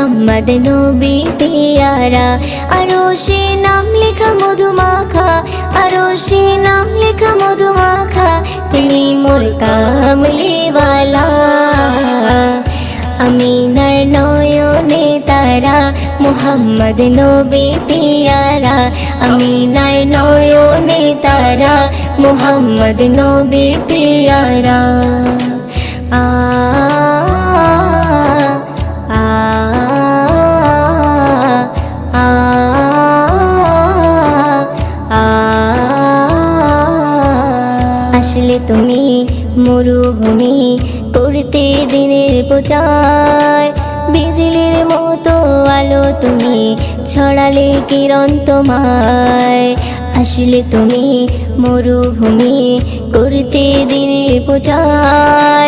मुहम्मद नबी प्यारा। अरोशे नाम लिखा मधुमाखा, अरोशे नाम लिखा मधुमाखा, तिनी मोर कामलीवाला। आमिनार नयने तारा मुहम्मद नबी प्यारा। आमिनार नयने तारा मुहम्मद नबी प्यारा। आ আসলে তুমি মরুভূমি করতে দিনের প্রচার, বিজলির মতো আলো তুমি ছড়ালে কিরণ তোমায়। আসলে তুমি মরুভূমি করতে দিনের প্রচার।